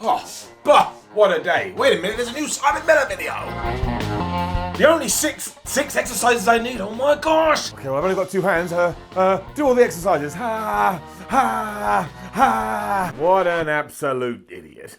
Oh, bah, what a day. Wait a minute, there's a new Simon Miller video. The only six exercises I need, oh my gosh. Okay, well, I've only got two hands. Do all the exercises. Ha, ha, ha. What an absolute idiot.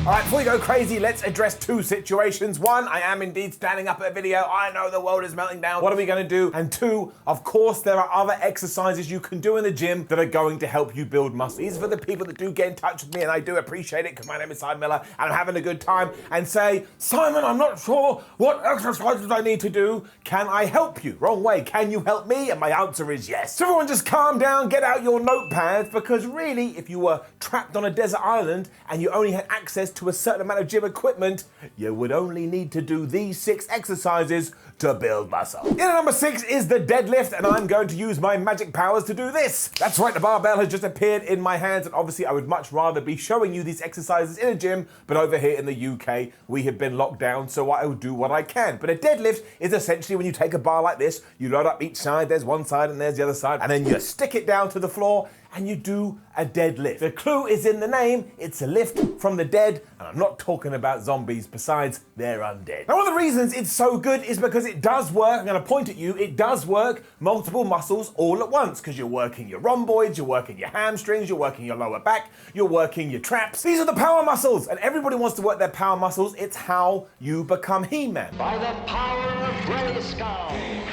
All right, before we go crazy, let's address two situations. One, I am indeed standing up at a video. I know the world is melting down. What are we going to do? And two, of course, there are other exercises you can do in the gym that are going to help you build muscle. These are for the people that do get in touch with me, and I do appreciate it because my name is Simon Miller and I'm having a good time, and say, Simon, I'm not sure what exercises I need to do. Can I help you? Wrong way. Can you help me? And my answer is yes. So everyone just calm down, get out your notepads, because really, if you were trapped on a desert island and you only had access to a certain amount of gym equipment, you would only need to do these 6 exercises to build muscle. Unit number 6 is the deadlift, and I'm going to use my magic powers to do this. That's right, the barbell has just appeared in my hands, and obviously I would much rather be showing you these exercises in a gym, but over here in the UK, we have been locked down, so I will do what I can. But a deadlift is essentially when you take a bar like this, you load up each side, there's one side and there's the other side, and then you stick it down to the floor, and you do a deadlift. The clue is in the name, it's a lift from the dead, and I'm not talking about zombies, besides they're undead. Now, one of the reasons it's so good is because it does work, I'm gonna point at you, it does work multiple muscles all at once, because you're working your rhomboids, you're working your hamstrings, you're working your lower back, you're working your traps. These are the power muscles, and everybody wants to work their power muscles. It's how you become He-Man. By the power of Grayskull.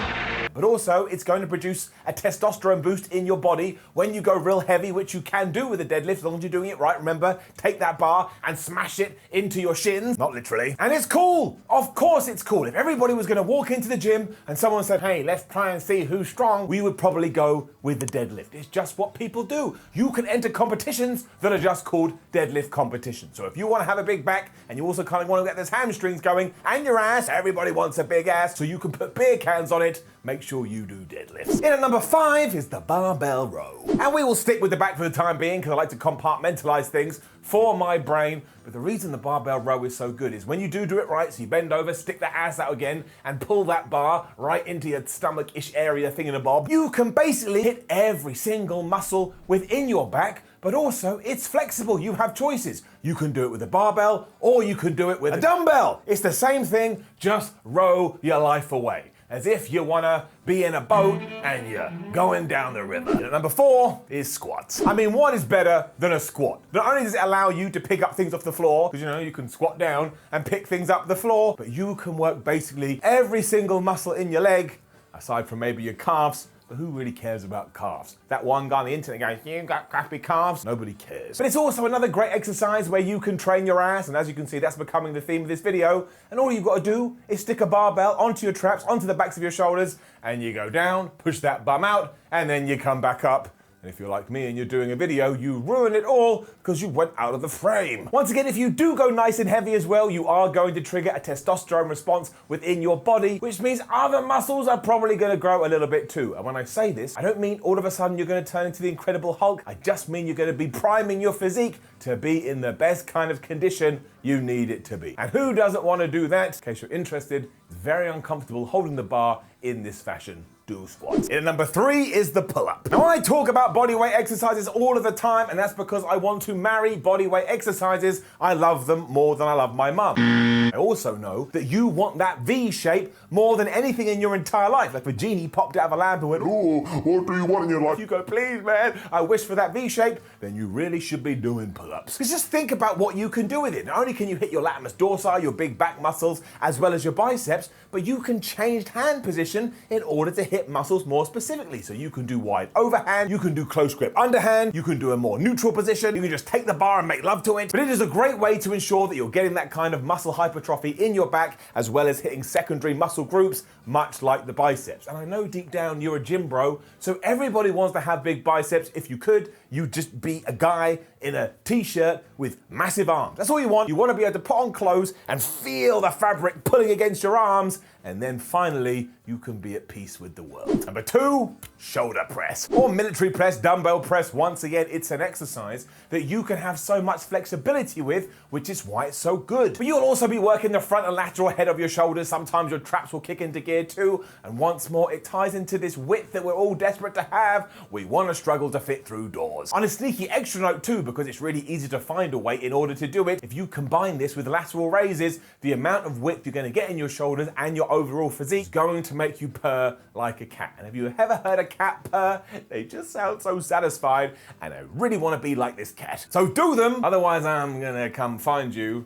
But also, it's going to produce a testosterone boost in your body when you go real heavy, which you can do with a deadlift as long as you're doing it right. Remember, take that bar and smash it into your shins. Not literally. And it's cool. Of course it's cool. If everybody was going to walk into the gym and someone said, hey, let's try and see who's strong, we would probably go with the deadlift. It's just what people do. You can enter competitions that are just called deadlift competitions. So if you want to have a big back and you also kind of want to get those hamstrings going and your ass, everybody wants a big ass, so you can put beer cans on it, make sure you do deadlifts. In at number 5 is the Barbell Row. And we will stick with the back for the time being because I like to compartmentalize things for my brain. But the reason the Barbell Row is so good is when you do it right, so you bend over, stick the ass out again, and pull that bar right into your stomach-ish area thingamabob, you can basically hit every single muscle within your back, but also it's flexible. You have choices. You can do it with a barbell, or you can do it with a dumbbell. It's the same thing, just row your life away. As if you wanna be in a boat and you're going down the river. And number 4 is squats. I mean, what is better than a squat? Not only does it allow you to pick up things off the floor, because you know, you can squat down and pick things up the floor, but you can work basically every single muscle in your leg, aside from maybe your calves. But who really cares about calves? That one guy on the internet going, you got crappy calves? Nobody cares. But it's also another great exercise where you can train your ass, and as you can see, that's becoming the theme of this video. And all you've got to do is stick a barbell onto your traps, onto the backs of your shoulders, and you go down, push that bum out, and then you come back up. And if you're like me and you're doing a video, you ruin it all because you went out of the frame. Once again, if you do go nice and heavy as well, you are going to trigger a testosterone response within your body, which means other muscles are probably going to grow a little bit too. And when I say this, I don't mean all of a sudden you're going to turn into the Incredible Hulk. I just mean you're going to be priming your physique to be in the best kind of condition you need it to be. And who doesn't want to do that? In case you're interested, it's very uncomfortable holding the bar in this fashion. Do squats. In number 3 is the pull-up. Now, I talk about bodyweight exercises all of the time, and that's because I want to marry bodyweight exercises. I love them more than I love my mum. I also know that you want that V shape more than anything in your entire life. Like if a genie popped out of a lamp and went, oh, what do you want in your life? You go, please, man, I wish for that V shape. Then you really should be doing pull-ups. Because just think about what you can do with it. Not only can you hit your latimus dorsi, your big back muscles, as well as your biceps, but you can change hand position in order to hit muscles more specifically. So you can do wide overhand, you can do close grip underhand, you can do a more neutral position, you can just take the bar and make love to it. But it is a great way to ensure that you're getting that kind of muscle hypertrophy in your back, as well as hitting secondary muscle groups, much like the biceps. And I know deep down you're a gym bro, so everybody wants to have big biceps. If you could, you'd just be a guy in a t-shirt with massive arms. That's all you want. You want to be able to put on clothes and feel the fabric pulling against your arms, and then finally you can be at peace with the world. Number 2, shoulder press or military press, dumbbell press. Once again, it's an exercise that you can have so much flexibility with, which is why it's so good. But you'll also be working the front and lateral head of your shoulders. Sometimes your traps will kick into gear too. And once more, it ties into this width that we're all desperate to have. We want to struggle to fit through doors. On a sneaky extra note too, because it's really easy to find a weight in order to do it. If you combine this with lateral raises, the amount of width you're going to get in your shoulders and your overall physique is going to make you purr like a cat. And have you ever heard a cat purr? They just sound so satisfied, and I really want to be like this cat. So do them, otherwise I'm going to come find you.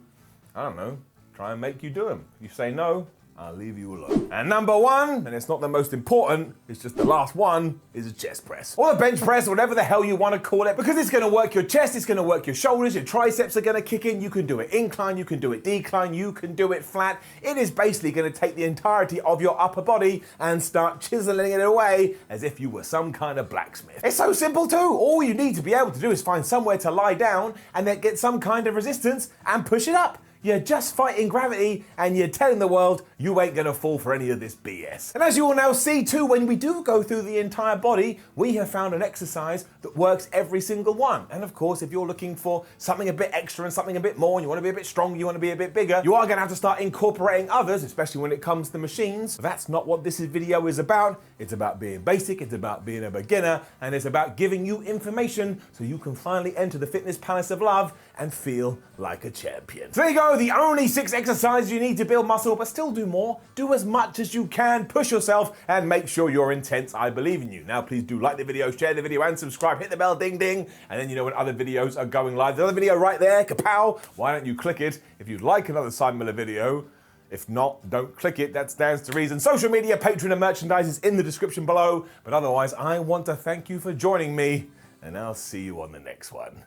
I don't know, try and make you do them. If you say no, I'll leave you alone. And number one, and it's not the most important, it's just the last one, is a chest press. Or a bench press, or whatever the hell you want to call it, because it's gonna work your chest, it's gonna work your shoulders, your triceps are gonna kick in, you can do it incline, you can do it decline, you can do it flat. It is basically gonna take the entirety of your upper body and start chiseling it away as if you were some kind of blacksmith. It's so simple too. All you need to be able to do is find somewhere to lie down and then get some kind of resistance and push it up. You're just fighting gravity and you're telling the world you ain't gonna fall for any of this BS. And as you will now see too, when we do go through the entire body, we have found an exercise that works every single one. And of course, if you're looking for something a bit extra and something a bit more, and you wanna be a bit stronger, you wanna be a bit bigger, you are gonna have to start incorporating others, especially when it comes to machines. That's not what this video is about. It's about being basic, it's about being a beginner, and it's about giving you information so you can finally enter the fitness palace of love and feel like a champion. So there you go, the only 6 exercises you need to build muscle, but still do more. Do as much as you can, push yourself, and make sure you're intense. I believe in you. Now please do like the video, share the video, and subscribe. Hit the bell, ding ding, and then you know when other videos are going live. There's another video right there, kapow. Why don't you click it if you'd like another Simon Miller video? If not, don't click it, that stands to reason. Social media, Patreon, and merchandise is in the description below. But otherwise, I want to thank you for joining me, and I'll see you on the next one.